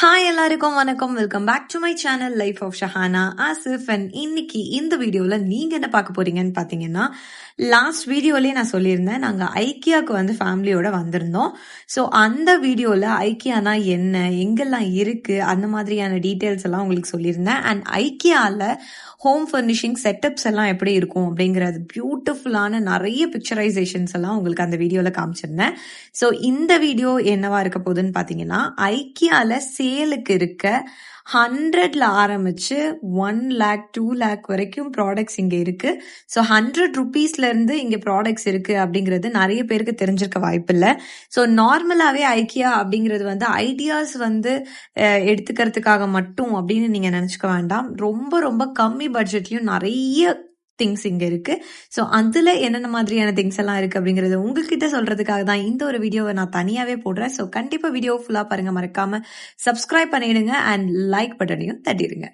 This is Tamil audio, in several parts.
ஹாய் எல்லாருக்கும் வணக்கம். Welcome back to my channel life of Shahana Asif. And இன்னைக்கு இந்த வீடியோல நீங்க என்ன பார்க்க போறீங்கன்னு பாத்தீங்கன்னா, லாஸ்ட் வீடியோலயே நான் சொல்லியிருந்தேன், நாங்க ஐக்கியாவுக்கு வந்து ஃபேமிலியோட வந்திருந்தோம். ஸோ அந்த வீடியோல ஐக்கியானா என்ன, எங்கெல்லாம் இருக்கு, அந்த மாதிரியான டீட்டெயில்ஸ் எல்லாம் உங்களுக்கு சொல்லியிருந்தேன். அண்ட் ஐக்கியால ஹோம் ஃபர்னிஷிங் செட்டப்ஸ் எல்லாம் எப்படி இருக்கும் அப்படிங்கிறது பியூட்டிஃபுல்லான நிறைய பிக்சரைசேஷன்ஸ் எல்லாம் உங்களுக்கு அந்த வீடியோல காமிச்சிருந்தேன். ஸோ இந்த வீடியோ என்னவா இருக்க போகுதுன்னு பாத்தீங்கன்னா, ஐக்கியால சேலுக்கு இருக்க 100ல ஆரம்பிச்சு 1 lakh 2 lakh வரைக்கும் ப்ராடக்ட்ஸ் இங்க இருக்கு. ஸோ 100 ருபீஸ்ல இருந்து இங்க ப்ராடக்ட்ஸ் இருக்கு அப்படிங்கிறது நிறைய பேருக்கு தெரிஞ்சிருக்க வாய்ப்பு இல்லை. ஸோ நார்மலாவே ஐக்கியா அப்படிங்கிறது வந்து ஐடியாஸ் வந்து எடுத்துக்கிறதுக்காக மட்டும் அப்படின்னு நீங்க நினைச்சுக்க வேண்டாம். ரொம்ப ரொம்ப கம்மி பட்ஜெட்லயும் நிறைய திங்ஸ் இங்க இருக்கு. ஸோ அதுல என்னென்ன மாதிரியான திங்ஸ் எல்லாம் இருக்கு அப்படிங்கறது உங்ககிட்ட சொல்றதுக்காக தான் இந்த ஒரு வீடியோவை நான் தனியாவே போடுறேன். ஸோ கண்டிப்பா வீடியோ ஃபுல்லா பாருங்க, மறக்காம சப்ஸ்கிரைப் பண்ணிடுங்க அண்ட் லைக் பட்டனையும் தட்டிடுங்க.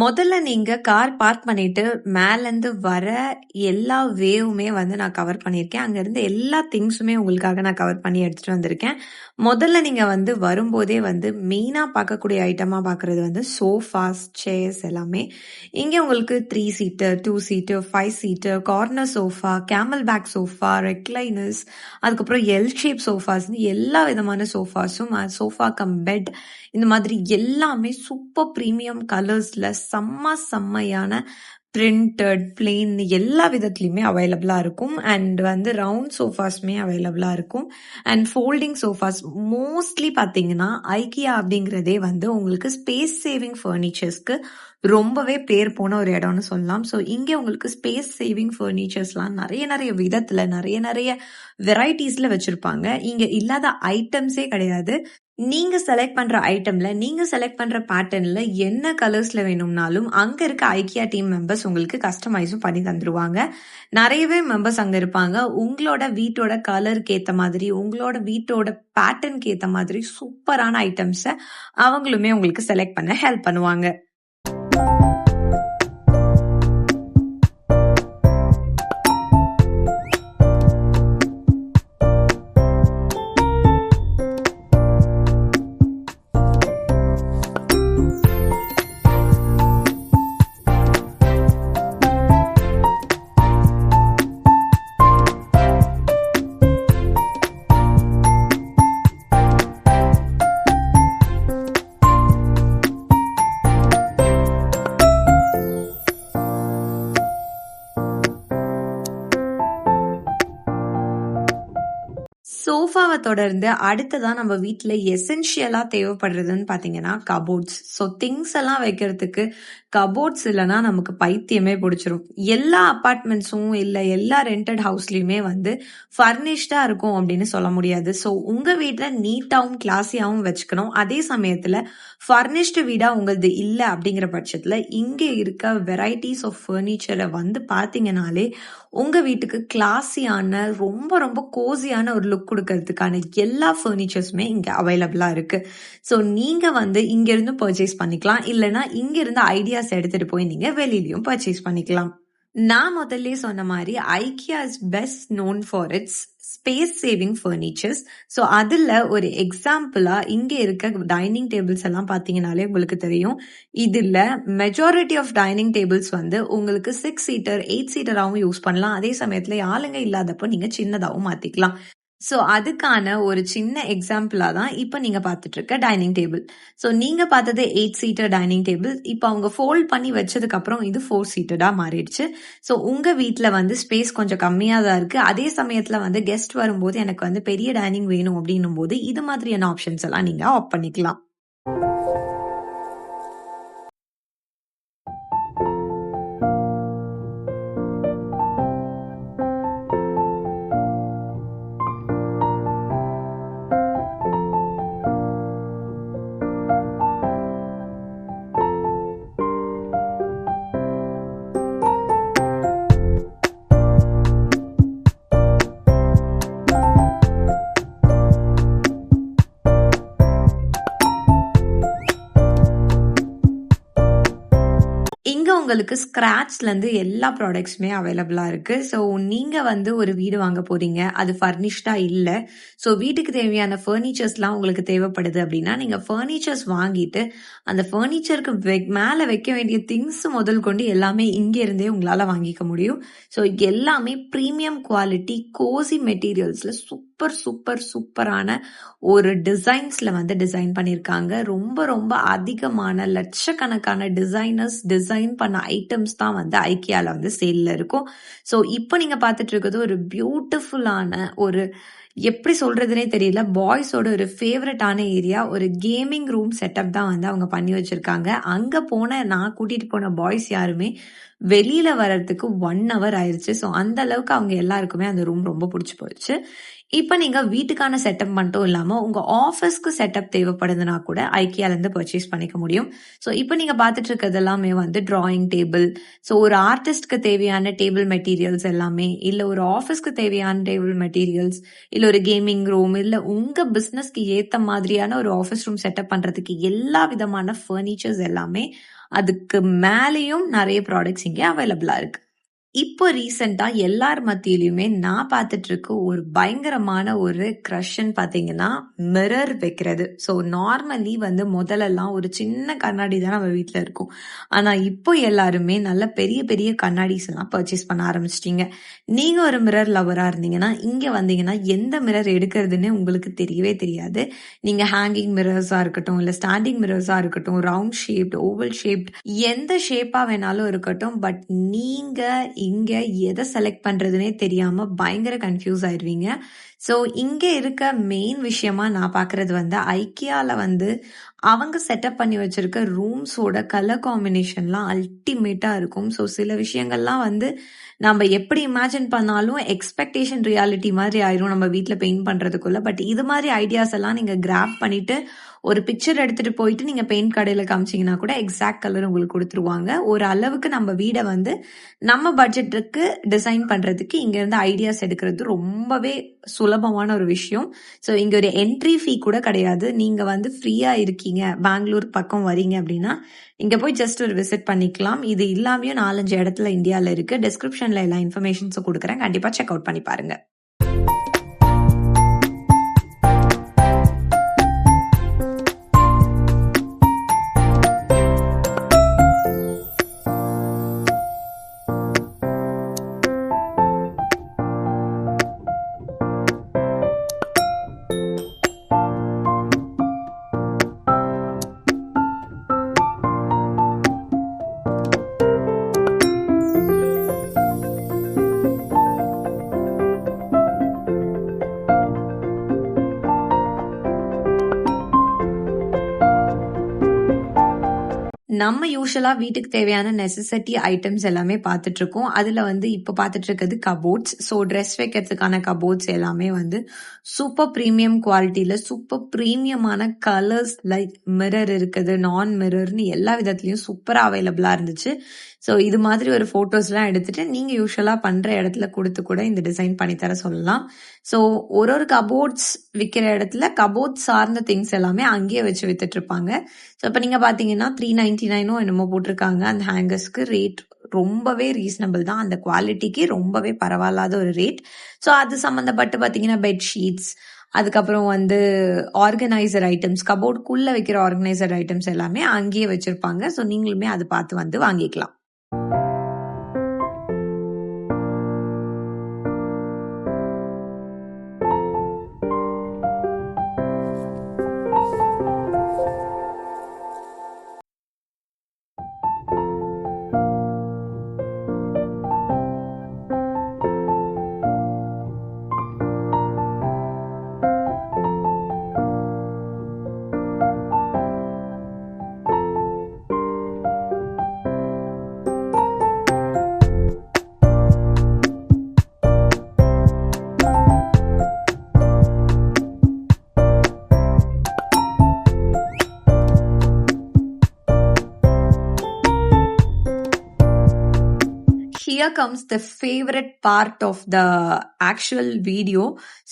முதல்ல நீங்க கார் பார்க் பண்ணிட்டு மேல இருந்து வர எல்லா வேவுமே வந்து நான் கவர் பண்ணியிருக்கேன். அங்க இருந்து எல்லா திங்ஸுமே உங்களுக்காக நான் கவர் பண்ணி எடுத்துட்டு வந்திருக்கேன். முதல்ல நீங்க வந்து வரும்போதே வந்து மெயினா பார்க்கக்கூடிய ஐட்டமா பார்க்கறது வந்து சோஃபாஸ், சேர்ஸ் எல்லாமே. இங்க உங்களுக்கு 3 seater, 2 seater, 5 seater, corner sofa, camel back sofa, recliners, அதுக்கப்புறம் எல் ஷேப் சோஃபாஸ், எல்லா விதமான சோஃபாஸும், சோஃபா கம் பெட், இந்த மாதிரி எல்லாமே சூப்பர் பிரீமியம் கலர்ஸ்ல செம்மையான பிரிண்டட், பிளெயின் எல்லா விதத்துலயுமே அவைலபிளா இருக்கும். அண்ட் வந்து ரவுண்ட் சோஃபாஸ்மே அவைலபிளா இருக்கும். அண்ட் ஃபோல்டிங் சோஃபாஸ் மோஸ்ட்லி பாத்தீங்கன்னா ஐக்கியா அப்படிங்கிறதே வந்து உங்களுக்கு ஸ்பேஸ் சேவிங் ஃபர்னிச்சர்ஸ்க்கு ரொம்பவே பேர் போன ஒரு இடம்னு சொல்லலாம். ஸோ இங்கே உங்களுக்கு ஸ்பேஸ் சேவிங் ஃபர்னிச்சர்ஸ்லாம் நிறைய விதத்துல நிறைய வெரைட்டிஸ்ல வச்சிருப்பாங்க. இங்க இல்லாத ஐட்டம்ஸே கிடையாது. நீங்க செலக்ட் பண்ற ஐட்டம்ல, நீங்க செலக்ட் பண்ற பேட்டர்ன்ல என்ன கலர்ஸ்ல வேணும்னாலும் அங்க இருக்க ஐக்கியா டீம் மெம்பர்ஸ் உங்களுக்கு கஸ்டமைஸும் பண்ணி தந்துருவாங்க. நிறையவே மெம்பர்ஸ் அங்க இருப்பாங்க. உங்களோட வீட்டோட கலருக்கு ஏத்த மாதிரி, உங்களோட வீட்டோட பேட்டர்னுக்கு ஏத்த மாதிரி சூப்பரான ஐட்டம்ஸை அவங்களுமே உங்களுக்கு செலக்ட் பண்ண ஹெல்ப் பண்ணுவாங்க. சோஃபாவை தொடர்ந்து அடுத்ததான் நம்ம வீட்டுல எசென்ஷியலா தேவைப்படுறதுன்னு பாத்தீங்கன்னா கபோர்ட்ஸ். ஸோ திங்ஸ் எல்லாம் வைக்கிறதுக்கு கபோர்ட்ஸ் இல்லைன்னா நமக்கு பைத்தியமே பிடிச்சிரும். எல்லா அபார்ட்மெண்ட்ஸும் இல்ல எல்லா ரெண்டட் ஹவுஸ்லயுமே வந்து ஃபர்னிஷ்டா இருக்கும் அப்படின்னு சொல்ல முடியாது. ஸோ உங்க வீட்டுல நீட்டாவும் கிளாஸியாவும் வச்சுக்கணும். அதே சமயத்துல ஃபர்னிஷ்டு வீடா உங்களது இல்லை அப்படிங்கிற பட்சத்துல இங்க இருக்க வெரைட்டிஸ் ஆஃப் ஃபர்னிச்சரை வந்து பாத்தீங்கன்னாலே உங்க வீட்டுக்கு கிளாஸியான ரொம்ப கோசியான ஒரு லுக் கொடுக்கறதுக்கான எல்லா ஃபர்னிச்சர்ஸுமே இங்க அவைலபிளா இருக்கு. ஸோ நீங்க வந்து இங்க இருந்து பர்ச்சேஸ் பண்ணிக்கலாம், இல்லைன்னா இங்க இருந்து ஐடியாஸ் எடுத்துட்டு போய் நீங்க வெளியிலயும் பர்ச்சேஸ் பண்ணிக்கலாம். நான் முதல்ல சொன்ன மாதிரி IKEA is best known for it's space saving furnitures. So அதுல ஒரு எக்ஸாம்பிளா இங்க இருக்க டைனிங் டேபிள்ஸ் எல்லாம் பாத்தீங்கன்னாலே உங்களுக்கு தெரியும். இதுல மெஜாரிட்டி ஆஃப் டைனிங் டேபிள்ஸ் வந்து உங்களுக்கு 6 சீட்டர் 8 சீட்டராகவும் யூஸ் பண்ணலாம். அதே சமயத்துல ஆளுங்க இல்லாதப்போ நீங்க சின்னதாகவும் மாத்திக்கலாம். ஸோ அதுக்கான ஒரு சின்ன எக்ஸாம்பிளா தான் இப்ப நீங்க பார்த்துட்டு இருக்க டைனிங் டேபிள். ஸோ நீங்க பார்த்தது 8 சீட்டர் டைனிங் டேபிள். இப்போ அவங்க ஃபோல்ட் பண்ணி வச்சதுக்கு அப்புறம் இது 4 சீட்டடா மாறிடுச்சு. ஸோ உங்க வீட்டுல வந்து ஸ்பேஸ் கொஞ்சம் கம்மியா தான் இருக்கு. அதே சமயத்துல வந்து கெஸ்ட் வரும்போது எனக்கு வந்து பெரிய டைனிங் வேணும் அப்படின்னும் போது இது மாதிரியான ஆப்ஷன்ஸ் எல்லாம் நீங்க ஆஃப் பண்ணிக்கலாம். இங்க உங்களுக்கு ஸ்க்ராட்ச்லேருந்து எல்லா ப்ராடக்ட்ஸுமே அவைலபிளா இருக்கு. ஸோ நீங்க வந்து ஒரு வீடு வாங்க போறீங்க. அது ஃபர்னிஷ்டா இல்ல. ஸோ வீட்டுக்கு தேவையான ஃபர்னிச்சர்ஸ்லாம் உங்களுக்கு தேவைப்படுது அப்படின்னா, நீங்க ஃபர்னிச்சர்ஸ் வாங்கிட்டு, அந்த ஃபர்னிச்சருக்கு மேல வைக்க வேண்டிய திங்ஸ் முதல் கொண்டு எல்லாமே இங்க இருந்தே உங்களால வாங்கிக்க முடியும். ஸோ எல்லாமே பிரீமியம் குவாலிட்டி கோசி மெட்டீரியல்ஸ்ல சூப்பரான ஒரு டிசைன்ஸ்ல வந்து டிசைன் பண்ணியிருக்காங்க. ரொம்ப ரொம்ப அதிகமான லட்சக்கணக்கான டிசைனர்ஸ் டிசைன் பண்ண ஐட்டம்ஸ் தான் வந்து ஐக்கியால வந்து சேல்ல இருக்கும். ஸோ இப்போ நீங்க பார்த்துட்டு இருக்கிறது ஒரு பியூட்டிஃபுல்லான ஒரு எப்படி சொல்றதுனே தெரியல. பாய்ஸோட ஒரு ஃபேவரட்டான ஏரியா. ஒரு கேமிங் ரூம் செட்டப் தான் வந்து அவங்க பண்ணி வச்சிருக்காங்க. அங்க போன நான் கூட்டிட்டு போன பாய்ஸ் யாருமே வெளியில வர்றதுக்கு 1 ஹவர் ஆயிருச்சு. ஸோ அந்த அளவுக்கு அவங்க எல்லாருக்குமே அந்த ரூம் ரொம்ப புடிச்சு போயிடுச்சு. இப்ப நீங்க வீட்டுக்கான செட்டப் மட்டும் இல்லாம, உங்க ஆஃபீஸ்க்கு செட்டப் தேவைப்படுதுன்னா கூட ஐக்கியாலேருந்து பர்ச்சேஸ் பண்ணிக்க முடியும். ஸோ இப்ப நீங்க பார்த்துட்டு இருக்கிறது எல்லாமே வந்து டிராயிங் டேபிள். ஸோ ஒரு ஆர்டிஸ்ட்க்கு தேவையான டேபிள் மெட்டீரியல்ஸ் எல்லாமே, இல்ல ஒரு ஆஃபீஸ்க்கு தேவையான டேபிள் மெட்டீரியல்ஸ், இல்ல ஒரு கேமிங் ரூம், இல்ல உங்க பிசினஸ்க்கு ஏத்த மாதிரியான ஒரு ஆஃபீஸ் ரூம் செட்டப் பண்றதுக்கு எல்லா விதமான ஃபர்னிச்சர்ஸ் எல்லாமே, அதுக்கு மேலேயும் நெறைய ப்ராடக்ட்ஸ் இங்க அவைலபிளா இருக்கு. இப்போ ரீசெண்டா எல்லார் மத்தியிலயுமே நான் பார்த்துட்டு இருக்க ஒரு பயங்கரமான ஒரு க்ரஷ்ன்னு பார்த்தீங்கன்னா, மிரர் வைக்கிறது. ஸோ நார்மலி வந்து முதல்லலாம் ஒரு சின்ன கண்ணாடி தான் நம்ம வீட்ல இருக்கும். ஆனா இப்போ எல்லாருமே நல்ல பெரிய பெரிய கண்ணாடிஸ் எல்லாம் பர்ச்சேஸ் பண்ண ஆரம்பிச்சிட்டீங்க. நீங்க ஒரு மிரர் லவ்வரா இருந்தீங்கன்னா, இங்க வந்தீங்கன்னா எந்த மிரர் எடுக்கிறதுன்னு உங்களுக்கு தெரியவே தெரியாது. நீங்க ஹேங்கிங் மிரர்ஸா இருக்கட்டும், இல்ல ஸ்டாண்டிங் மிரர்ஸா இருக்கட்டும், ரவுண்ட் ஷேப்ட், ஓவல் ஷேப்ட் எந்த ஷேப்பா வேணாலும் இருக்கட்டும். பட் நீங்க இங்க எதை செலக்ட் பண்றதுனே தெரியாம பயங்கர கன்ஃபியூஸ் ஆயிருவீங்க. ஸோ இங்க இருக்க மெயின் விஷயமா நான் பார்க்கறது வந்து ஐக்கியால வந்து அவங்க செட்டப் பண்ணி வச்சிருக்க ரூம்ஸோட கலர் காம்பினேஷன்லாம் அல்டிமேட்டா இருக்கும். ஸோ சில விஷயங்கள்லாம் வந்து நம்ம எப்படி இமேஜின் பண்ணாலும் எக்ஸ்பெக்டேஷன் ரியாலிட்டி மாதிரி ஆயிரும் நம்ம வீட்ல பெயிண்ட் பண்றதுக்குள்ள. பட் இது மாதிரி ஐடியாஸ் எல்லாம் நீங்க கிராப் பண்ணிட்டு ஒரு பிக்சர் எடுத்துட்டு போயிட்டு நீங்க பெயிண்ட் கடையில காமிச்சீங்கன்னா கூட எக்ஸாக்ட் கலர் உங்களுக்கு கொடுத்துருவாங்க. ஒரு அளவுக்கு நம்ம வீடை வந்து நம்ம பட்ஜெட்டுக்கு டிசைன் பண்றதுக்கு இங்க இருந்து ஐடியாஸ் எடுக்கிறது ரொம்பவே சுலபமான ஒரு விஷயம். ஸோ இங்க ஒரு என்ட்ரி ஃபீ கூட கிடையாது. நீங்க வந்து ஃப்ரீயா இருக்கீங்க, பெங்களூர் பக்கம் வரீங்க அப்படின்னா இங்க போய் ஜஸ்ட் ஒரு விசிட் பண்ணிக்கலாம். இது இல்லாமையும் 4-5 இடத்துல இந்தியால இருக்கு. டிஸ்கிரிப்ஷன்ல எல்லா இன்ஃபர்மேஷன்ஸும் கொடுக்குறேன். கண்டிப்பா செக் அவுட் பண்ணி பாருங்க. நம்ம யூஷுவலா வீட்டுக்கு தேவையான நெசசிட்டி ஐட்டம்ஸ் எல்லாமே பார்த்துட்டு இருக்கோம். அதுல வந்து இப்ப பார்த்துட்டு இருக்கிறது கபோர்ட்ஸ். ஸோ ட்ரெஸ் வைக்கிறதுக்கான கபோர்ட்ஸ் எல்லாமே வந்து சூப்பர் பிரீமியம் குவாலிட்டியில சூப்பர் பிரீமியமான கலர்ஸ் லைக் மிரர் இருக்குது, நான் மிரர்னு எல்லா விதத்துலயும் சூப்பரா அவைலபிளா இருந்துச்சு. ஸோ இது மாதிரி ஒரு போட்டோஸ்லாம் எடுத்துட்டு நீங்க யூஷுவலா பண்ற இடத்துல கொடுத்து கூட இந்த டிசைன் பண்ணித்தர சொல்லலாம். ஸோ ஒரு கபோர்ட்ஸ் விற்கிற இடத்துல கபோர்ட்ஸ் சார்ந்த திங்ஸ் எல்லாமே அங்கேயே வச்சு வித்துட்டு இருப்பாங்க. ஸோ இப்போ நீங்க பாத்தீங்கன்னா 399 என்னமோ போட்டிருக்காங்க. அந்த ஹேங்கர்ஸ்க்கு ரேட் ரொம்பவே ரீசனபிள் தான். அந்த குவாலிட்டிக்கு ரொம்பவே பரவாயில்லாத ஒரு ரேட். ஸோ அது சம்மந்தப்பட்டு பாத்தீங்கன்னா பெட்ஷீட்ஸ், அதுக்கப்புறம் வந்து ஆர்கனைசர் ஐட்டம்ஸ், கபோர்டுக்குள்ள வைக்கிற ஆர்கனைசர் ஐட்டம்ஸ் எல்லாமே அங்கேயே வச்சிருப்பாங்க. ஸோ நீங்களுமே அது பார்த்து வந்து வாங்கிக்கலாம். here comes the favorite part of the actual video.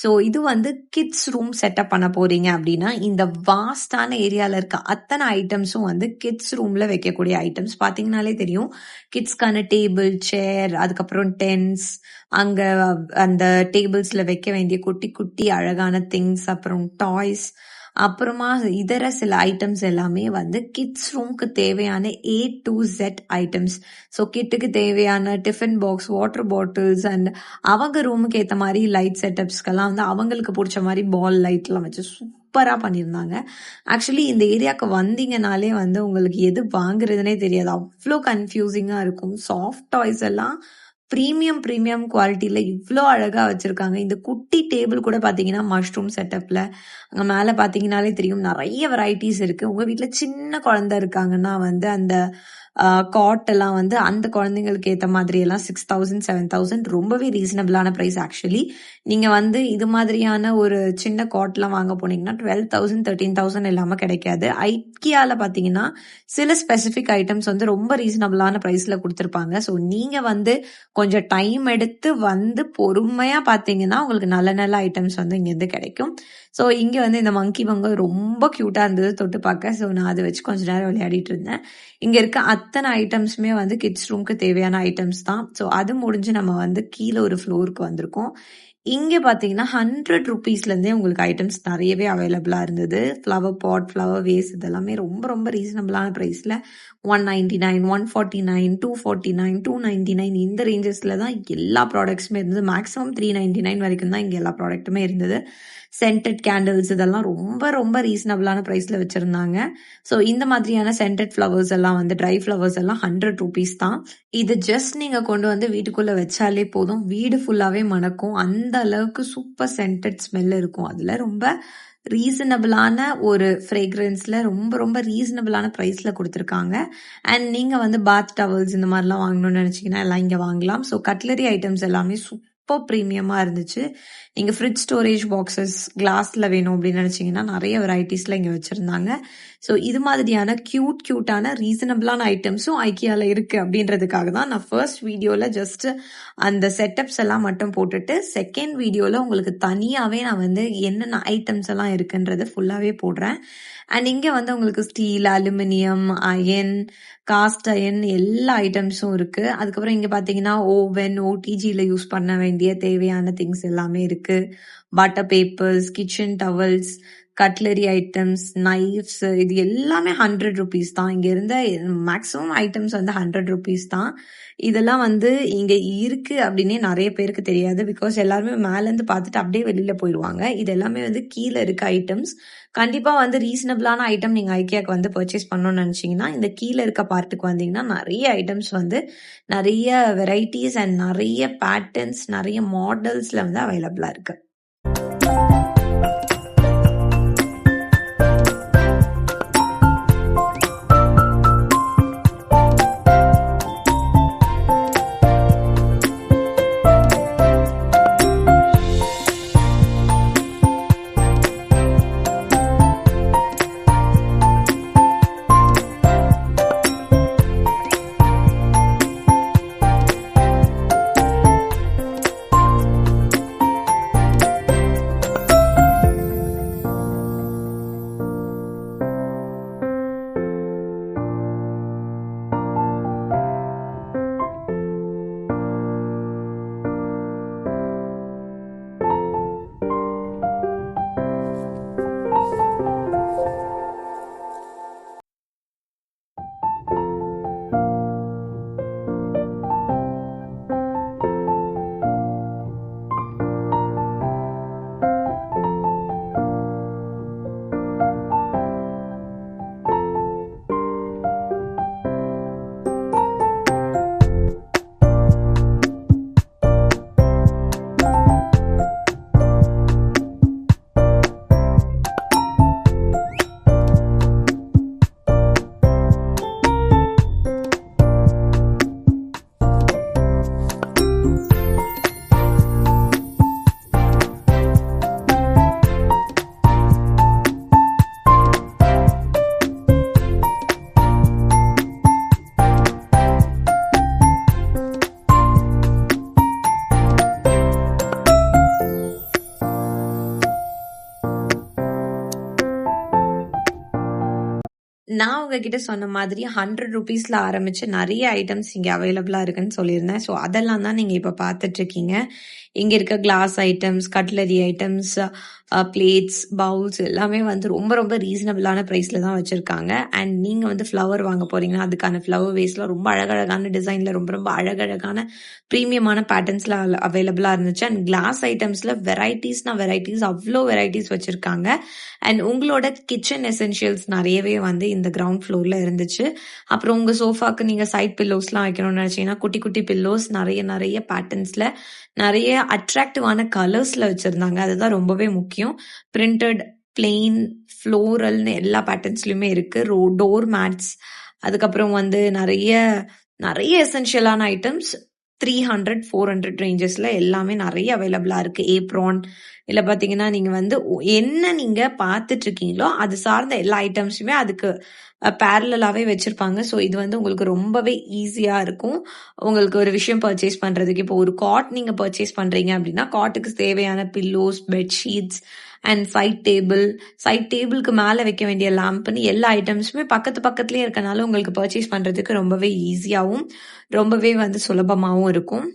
So இது வந்து கிட்ஸ் ரூம் செட்டப் பண்ண போறீங்க அப்படின்னா இந்த வாஸ்டான ஏரியால இருக்க அத்தனை ஐட்டம்ஸும் வந்து கிட்ஸ் ரூம்ல வைக்கக்கூடிய ஐட்டம்ஸ் பாத்தீங்கன்னாலே தெரியும். கிட்ஸ்க்கான டேபிள், சேர், அதுக்கப்புறம் டென்ஸ், அங்க அந்த டேபிள்ஸ்ல வைக்க வேண்டிய குட்டி குட்டி அழகான திங்ஸ், அப்புறம் டாய்ஸ், அப்புறமா இதர சில ஐட்டம்ஸ் எல்லாமே வந்து கிட்ஸ் ரூம்க்கு தேவையான A to Z items. So கிட்டுக்கு தேவையான tiffin box, water bottles and அவங்க ரூமுக்கு ஏற்ற மாதிரி லைட் செட்டப்ஸ்க்கெல்லாம் வந்து அவங்களுக்கு பிடிச்ச மாதிரி பால் லைட்லாம் வச்சு சூப்பராக பண்ணியிருந்தாங்க. ஆக்சுவலி இந்த ஏரியாவுக்கு வந்தீங்கனாலே வந்து உங்களுக்கு எது வாங்குறதுனே தெரியாது, அவ்வளோ கன்ஃபியூசிங்காக இருக்கும். சாஃப்ட் டாய்ஸ் எல்லாம் ப்ரீமியம் குவாலிட்டியில இவ்வளோ அழகா வச்சிருக்காங்க. இந்த குட்டி டேபிள் கூட பாத்தீங்கன்னா மஷ்ரூம் செட்டப்ல, அங்க மேல பாத்தீங்கன்னாலே தெரியும் நிறைய வெரைட்டிஸ் இருக்கு. உங்க வீட்டுல சின்ன குழந்தை இருக்காங்கன்னா வந்து அந்த காட் எல்லாம் வந்து அந்த குழந்தைங்களுக்கு ஏற்ற மாதிரி எல்லாம் 6,000 7,000 ரொம்பவே ரீசனபிளான ப்ரைஸ். ஆக்சுவலி நீங்க வந்து இது மாதிரியான ஒரு சின்ன காட்லாம் வாங்க போனீங்கன்னா 12,000 13,000 இல்லாம கிடைக்காது. ஐக்கியால பாத்தீங்கன்னா சில ஸ்பெசிபிக் ஐட்டம்ஸ் வந்து ரொம்ப ரீசனபிளான ப்ரைஸ்ல கொடுத்துருப்பாங்க. ஸோ நீங்க வந்து கொஞ்சம் டைம் எடுத்து வந்து பொறுமையா பாத்தீங்கன்னா உங்களுக்கு நல்ல நல்ல ஐட்டம்ஸ் வந்து இங்க இருந்து கிடைக்கும். ஸோ இங்க வந்து இந்த மங்கி மங்க ரொம்ப கியூட்டா இருந்தது தொட்டு பார்க்க. ஸோ நான் அதை வச்சு கொஞ்ச நேரம் விளையாடிட்டு இருந்தேன். இங்க இருக்க அத்தனை ஐட்டம்ஸுமே வந்து கிட்ஸ் ரூம்க்கு தேவையான ஐட்டம்ஸ் தான். ஸோ அது முடிஞ்சு நம்ம வந்து கீழே ஒரு ஃப்ளோருக்கு வந்திருக்கோம். இங்க பாத்தீங்கன்னா 100 rupeesல இருந்தே உங்களுக்கு ஐட்டம்ஸ் நிறையவே அவைலபிளா இருந்தது. ஃப்ளவர் பாட், ஃப்ளவர் வேஸ் இதெல்லாமே ரொம்ப ரொம்ப ரீசனபிளான பிரைஸ்ல 199, 149, 249, 299 இந்த ரேஞ்சஸ்ல தான் எல்லா ப்ராடக்ட்ஸுமே இருந்தது. மேக்ஸிமம் 399 வரைக்கும் தான் இங்க எல்லா ப்ராடக்ட்டுமே இருந்தது. சென்டட் கேண்டில்ஸ் இதெல்லாம் ரொம்ப ரொம்ப ரீசனபிளான பிரைஸ்ல வச்சிருந்தாங்க. ஸோ இந்த மாதிரியான சென்டட் ஃப்ளவர்ஸ் எல்லாம் வந்து ட்ரை ஃப்ளவர்ஸ் எல்லாம் 100 rupees தான். இது ஜஸ்ட் நீங்க கொண்டு வந்து வீட்டுக்குள்ள வச்சாலே போதும், வீடு ஃபுல்லாவே மணக்கும். அந்த அளவுக்கு சூப்பர் சென்டட் ஸ்மெல் இருக்கும். அதுல ரொம்ப ரீசனபிளான ஒரு ஃப்ரேக்ரன்ஸ்ல ரொம்ப ரொம்ப ரீசனபிளான ப்ரைஸ்ல கொடுத்துருக்காங்க. அண்ட் நீங்க வந்து பாத் டவல்ஸ் இந்த மாதிரிலாம் வாங்கணும்னு நினைச்சீங்கன்னா எல்லாம் இங்க வாங்கலாம். ஸோ கட்லரி ஐட்டம்ஸ் எல்லாமே சூப்பர் ப்ரீமியமா இருந்துச்சு. நீங்க ஃப்ரிட்ஜ் ஸ்டோரேஜ் பாக்ஸஸ் கிளாஸ்ல வேணும் அப்படின்னு நினைச்சீங்கன்னா நிறைய வெரைட்டிஸ்ல இங்க வச்சிருந்தாங்க. ஸோ இது மாதிரியான கியூட்டான ரீசனபிளான ஐட்டம்ஸும் ஐக்கியால இருக்கு அப்படின்றதுக்காக தான் நான் ஃபர்ஸ்ட் வீடியோல ஜஸ்ட் அந்த செட்டப்ஸ் எல்லாம் மட்டும் போட்டுட்டு செகண்ட் வீடியோல உங்களுக்கு தனியாவே நான் வந்து என்னென்ன ஐட்டம்ஸ் எல்லாம் இருக்குன்றது ஃபுல்லாவே போடுறேன். அண்ட் இங்க வந்து உங்களுக்கு steel, aluminium, iron, cast iron எல்லா ஐட்டம்ஸும் இருக்கு. அதுக்கப்புறம் இங்க பாத்தீங்கன்னா ஓவன், ஓடிஜில யூஸ் பண்ண வேண்டிய தேவையான திங்ஸ் எல்லாமே இருக்கு. Butter papers, kitchen towels, cutlery items, knifes இது எல்லாமே 100 rupees தான். இங்க இருந்த மேக்ஸிமம் ஐட்டம்ஸ் வந்து 100 rupees தான். இதெல்லாம் வந்து இங்க இருக்கு அப்படின்னே நிறைய பேருக்கு தெரியாது. பிகாஸ் எல்லாருமே மேல இருந்து பார்த்துட்டு அப்படியே வெளியில போயிடுவாங்க. இது எல்லாமே வந்து கீழே இருக்க ஐட்டம்ஸ். கண்டிப்பா வந்து ரீசனபிளான ஐட்டம் நீங்க ஐக்கியாக்கு வந்து பர்ச்சேஸ் பண்ணணும்னு நினைச்சீங்கன்னா இந்த கீழே இருக்க பார்ட்டுக்கு வந்தீங்கன்னா நிறைய ஐட்டம்ஸ் வந்து நிறைய வெரைட்டிஸ் அண்ட் நிறைய பேட்டர்ன்ஸ், நிறைய மாடல்ஸ்ல வந்து அவைலபிளா இருக்கு. நான் உங்ககிட்ட சொன்ன மாதிரி 100 ரூபீஸ்ல ஆரம்பிச்சு நிறைய ஐட்டம்ஸ் இங்க அவைலபிளா இருக்குன்னு சொல்லியிருந்தேன். ஸோ அதெல்லாம் தான் நீங்க இப்ப பார்த்துட்டு இருக்கீங்க. இங்க இருக்க glass items, cutlery items, plates, bowls எல்லாமே வந்து ரொம்ப ரொம்ப ரீசனபிளான ப்ரைஸ்ல தான் வச்சிருக்காங்க. அண்ட் நீங்க வந்து ஃப்ளவர் வாங்க போறீங்கன்னா அதுக்கான ஃப்ளவர் வேஸ்ட்லாம் ரொம்ப அழகழகான டிசைன்ல ரொம்ப ரொம்ப அழகழகான ப்ரீமியமான பேட்டர்ன்ஸ்ல அவைலபிளா இருந்துச்சு. அண்ட் கிளாஸ் ஐட்டம்ஸ்ல வெரைட்டிஸ் அவ்வளோ வெரைட்டிஸ் வச்சிருக்காங்க. அண்ட் உங்களோட கிச்சன் எசென்ஷியல்ஸ் நிறையவே வந்து இந்த கிரவுண்ட் ஃப்ளோர்ல இருந்துச்சு. அப்புறம் உங்க சோஃபாக்கு நீங்க சைட் பில்லோஸ்லாம் வைக்கணும்னு நினைச்சீங்கன்னா குட்டி குட்டி பில்லோஸ் நிறைய பேட்டர்ன்ஸ்ல நிறைய அட்ராக்டிவான கலர்ஸ்ல வச்சிருந்தாங்க. அதுதான் ரொம்பவே முக்கியம். பிரிண்டட், பிளெயின், ஃப்ளோரல்னு எல்லா பேட்டர்ன்ஸ்லயுமே இருக்கு. டோர் மேட்ஸ், அதுக்கப்புறம் வந்து நிறைய எசென்ஷியலான ஐட்டம்ஸ் 300, 400 ரேஞ்சஸ்ல எல்லாமே நிறைய அவைலபிளா இருக்கு. ஏப்ரான் இல்ல பாத்தீங்கன்னா நீங்க வந்து என்ன நீங்க பார்த்துட்டு இருக்கீங்களோ அது சார்ந்த எல்லா ஐட்டம்ஸுமே அதுக்கு பேரலாவே வச்சிருப்பாங்க. ஸோ இது வந்து உங்களுக்கு ரொம்பவே ஈஸியா இருக்கும். உங்களுக்கு ஒரு விஷயம் பர்ச்சேஸ் பண்றதுக்கு. இப்போ ஒரு காட் நீங்க பர்ச்சேஸ் பண்றீங்க அப்படின்னா காட்டுக்கு தேவையான பில்லோஸ், பெட்ஷீட்ஸ் அண்ட் சைட் டேபிளுக்கு மேல வைக்க வேண்டிய லேம்ப்னு எல்லா ஐட்டம்ஸுமே பக்கத்துலயே இருக்கனால உங்களுக்கு பர்ச்சேஸ் பண்றதுக்கு ரொம்பவே ஈஸியாவும் ரொம்பவே வந்து சுலபமாவும் இருக்கும்.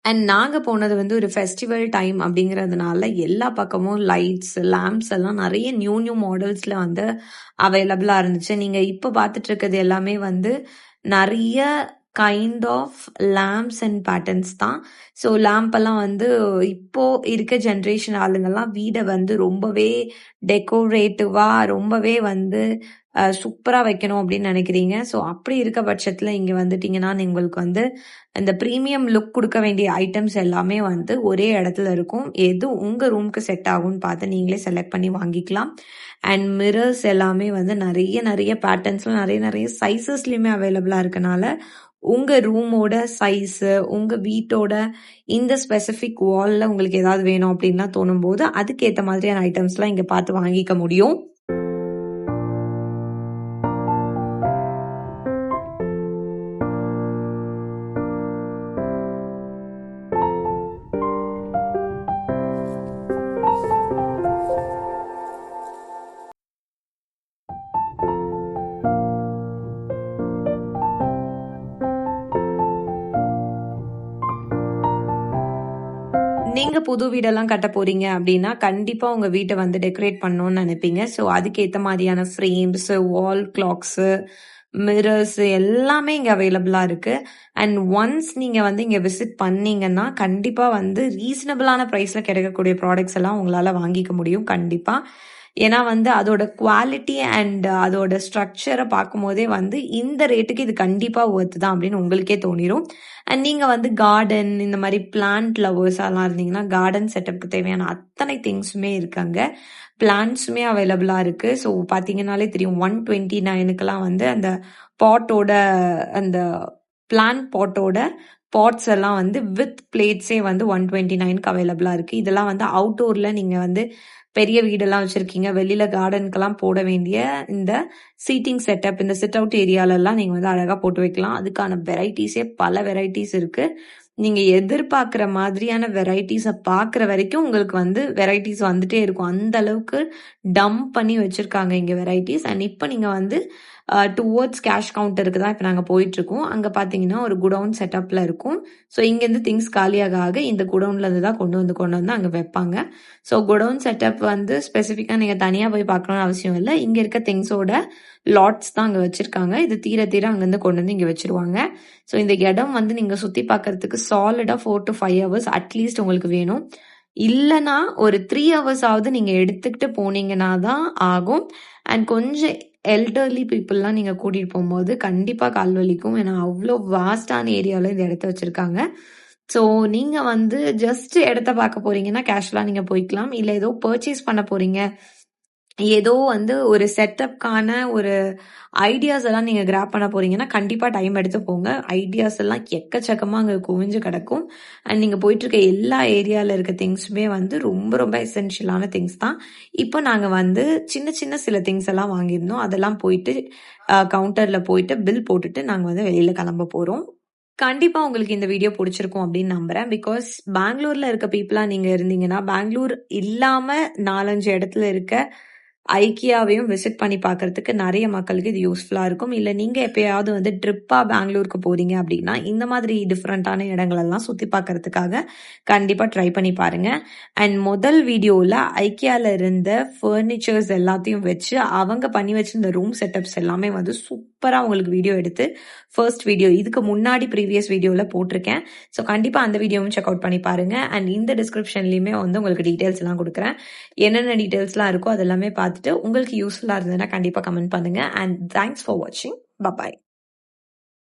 அண்ட் நாங்க போனது வந்து ஒரு ஃபெஸ்டிவல் டைம் அப்படிங்கிறதுனால எல்லா பக்கமும் லைட்ஸ், லேம்ப்ஸ் எல்லாம் நிறைய நியூ மாடல்ஸ்ல வந்து அவைலபிளா இருந்துச்சு. நீங்க இப்ப பார்த்துட்டு இருக்கிறது எல்லாமே வந்து நிறைய kind of lamps and patterns தான். ஸோ லேம்ப் எல்லாம் வந்து இப்போ இருக்க ஜென்ரேஷன் ஆளுங்கெல்லாம் வீடை வந்து ரொம்பவே டெக்கோரேட்டிவா ரொம்பவே வந்து சூப்பரா வைக்கணும் அப்படின்னு நினைக்கிறீங்க. ஸோ அப்படி இருக்க பட்சத்துல இங்க வந்துட்டீங்கன்னா உங்களுக்கு வந்து இந்த ப்ரீமியம் லுக் கொடுக்க வேண்டிய ஐட்டம்ஸ் எல்லாமே வந்து ஒரே இடத்துல இருக்கும். எது உங்க ரூம்க்கு செட் ஆகும்னு பார்த்து நீங்களே செலக்ட் பண்ணி வாங்கிக்கலாம். அண்ட் மிரர்ஸ் எல்லாமே வந்து நிறைய பேட்டர்ன்ஸ்ல நிறைய சைசஸ்லயுமே அவைலபிளா இருக்கனால உங்க ரூமோட சைஸ், உங்க வீட்டோட இந்த ஸ்பெசிபிக் வால்ல உங்களுக்கு ஏதாவது வேணும் அப்படின்லாம் தோணும் போது அதுக்கேற்ற மாதிரியான ஐட்டம்ஸ்லாம் இங்க பார்த்து வாங்கிக்க முடியும். நீங்க புது வீடெல்லாம் கட்ட போறீங்க அப்படின்னா கண்டிப்பா உங்க வீட்டை வந்து டெக்கரேட் பண்ணணும்னு நினைப்பீங்க. ஸோ அதுக்கேற்ற மாதிரியான ஃப்ரேம்ஸ், வால் கிளாக்ஸ், மிரர்ஸ் எல்லாமே இங்க அவைலபிளா இருக்கு. அண்ட் ஒன்ஸ் நீங்க வந்து இங்க விசிட் பண்ணீங்கன்னா கண்டிப்பா வந்து ரீசனபிளான பிரைஸ்ல கிடைக்கக்கூடிய ப்ராடக்ட்ஸ் எல்லாம் உங்களால வாங்கிக்க முடியும் கண்டிப்பா. ஏன்னா வந்து அதோட குவாலிட்டி அண்ட் அதோட ஸ்ட்ரக்சரை பார்க்கும் போதே வந்து இந்த ரேட்டுக்கு இது கண்டிப்பா ஒர்த்து தான் அப்படின்னு உங்களுக்கே தோணிரும். அண்ட் நீங்க வந்து கார்டன் இந்த மாதிரி பிளான்ட் லவர்ஸ் எல்லாம் இருந்தீங்கன்னா கார்டன் செட்டப்க்கு தேவையான அத்தனை திங்ஸுமே இருக்காங்க. பிளான்ட்ஸுமே அவைலபிளா இருக்கு. ஸோ பாத்தீங்கன்னாலே தெரியும் 129க்குலாம் வந்து அந்த பாட்டோட அந்த பிளான்ட் பாட்டோட பாட்ஸ் எல்லாம் வந்து வித் பிளேட்ஸே வந்து 129க்கு அவைலபிளா இருக்கு. இதெல்லாம் வந்து அவுட்டோர்ல நீங்க வந்து பெரிய வீடெல்லாம் வச்சிருக்கீங்க, வெளியில கார்டனுக்கெல்லாம் போட வேண்டிய இந்த சீட்டிங் செட்டப், இந்த சிட் அவுட் ஏரியால எல்லாம் நீங்க வந்து அழகா போட்டு வைக்கலாம். அதுக்கான வெரைட்டிஸே பல வெரைட்டிஸ் இருக்கு. நீங்க எதிர்பார்க்குற மாதிரியான வெரைட்டீஸ பார்க்குற வரைக்கும் உங்களுக்கு வந்து வெரைட்டீஸ் வந்துட்டே இருக்கும். அந்த அளவுக்கு டம்ப் பண்ணி வச்சிருக்காங்க இங்க வெரைட்டீஸ். அண்ட் இப்ப நீங்க வந்து டுவர்ட்ஸ் கேஷ் கவுண்டருக்கு தான் இப்ப நாங்க போயிட்டுருக்கோம். அங்க பார்த்தீங்கன்னா, ஒரு குடவுன் செட்டப்ல இருக்கும். ஸோ இங்கேருந்து திங்ஸ் காலியாக இந்த குடவுன்லேருந்து தான் கொண்டு வந்து அங்க வைப்பாங்க. ஸோ குடவுன் செட்டப் வந்து ஸ்பெசிஃபிக்கா நீங்க தனியா போய் பார்க்கணும்னு அவசியம் இல்ல. இங்க இருக்க திங்ஸோட லாட்ஸ் தான் அங்க வச்சிருக்காங்க. இது தீர தீர அங்கருந்து கொண்டு வந்து இங்க வச்சுருவாங்க. ஸோ இந்த இடம் வந்து நீங்க சுத்தி பார்க்கறதுக்கு சாலிடா 4 to 5 ஹவர்ஸ் அட்லீஸ்ட் உங்களுக்கு வேணும். இல்லன்னா ஒரு 3 ஹவர்ஸ் ஆவது நீங்க எடுத்துக்கிட்டு போனீங்கன்னா தான் ஆகும். அண்ட் கொஞ்சம் எல்டர்லி பீப்புள்லாம் நீங்க கூட்டிட்டு போகும்போது கண்டிப்பா கால் வலிக்கும். ஏன்னா அவ்ளோ வாஸ்டான ஏரியால இந்த இடத்த வச்சிருக்காங்க. ஸோ நீங்க வந்து ஜஸ்ட் இடத்த பார்க்க போறீங்கன்னா கேஷுவலா நீங்க போய்க்கலாம். இல்ல ஏதோ பர்ச்சேஸ் பண்ண போறீங்க. ஏதோ வந்து ஒரு செட்டப்க்கான ஒரு ஐடியாஸ் எல்லாம் நீங்க கிராப் பண்ண போறீங்கன்னா கண்டிப்பா டைம் எடுத்து போங்க. ஐடியாஸ் எல்லாம் எக்கச்சக்கமா அங்க குவிஞ்சு கிடக்கும். அண்ட் நீங்க போயிட்டு இருக்க எல்லா ஏரியால இருக்க திங்ஸுமே வந்து ரொம்ப ரொம்ப எசென்ஷியலான திங்ஸ் தான். இப்போ நாங்க வந்து சின்ன சின்ன சில திங்ஸ் எல்லாம் வாங்கியிருந்தோம். அதெல்லாம் போயிட்டு கவுண்டர்ல போயிட்டு பில் போட்டுட்டு நாங்க வந்து வெளியில கிளம்ப போறோம். கண்டிப்பா உங்களுக்கு இந்த வீடியோ பிடிச்சிருக்கும் அப்படின்னு நம்புறேன். பிகாஸ் பெங்களூர்ல இருக்க பீப்புளா நீங்க இருந்தீங்கன்னா, பெங்களூர் இல்லாம 4, 5 இடத்துல இருக்க ஐக்கியாவையும் விசிட் பண்ணி பார்க்கறதுக்கு நிறைய மக்களுக்கு இது யூஸ்ஃபுல்லா இருக்கும். இல்ல நீங்க எப்பயாவது வந்து ட்ரிப்பா பெங்களூருக்கு போறீங்க அப்படின்னா, இந்த மாதிரி டிஃபரெண்டான இடங்கள் எல்லாம் சுத்தி பார்க்கறதுக்காக கண்டிப்பா ட்ரை பண்ணி பாருங்க. அண்ட் முதல் வீடியோல ஐக்கியால இருந்த ஃபர்னிச்சர்ஸ் எல்லாத்தையும் வச்சு அவங்க பண்ணி வச்சிருந்த ரூம் செட்டப்ஸ் எல்லாமே வந்து சூப்பரா உங்களுக்கு வீடியோ எடுத்து ஃபர்ஸ்ட் வீடியோ இதுக்கு முன்னாடி ப்ரீவியஸ் வீடியோல போட்டிருக்கேன். ஸோ கண்டிப்பா அந்த வீடியோவும் செக் அவுட் பண்ணி பாருங்க. அண்ட் இந்த டிஸ்கிரிப்ஷன்லயுமே வந்து உங்களுக்கு டீடைல்ஸ் எல்லாம் கொடுக்குறேன். என்னென்ன டீடைல்ஸ்லாம் இருக்கோ அதெல்லாமே பார்த்துட்டு உங்களுக்கு யூஸ்ஃபுல்லா இருந்ததுன்னா கண்டிப்பா கமெண்ட் பண்ணுங்க. அண்ட் தேங்க்ஸ் ஃபார் வாட்சிங். பபாய்.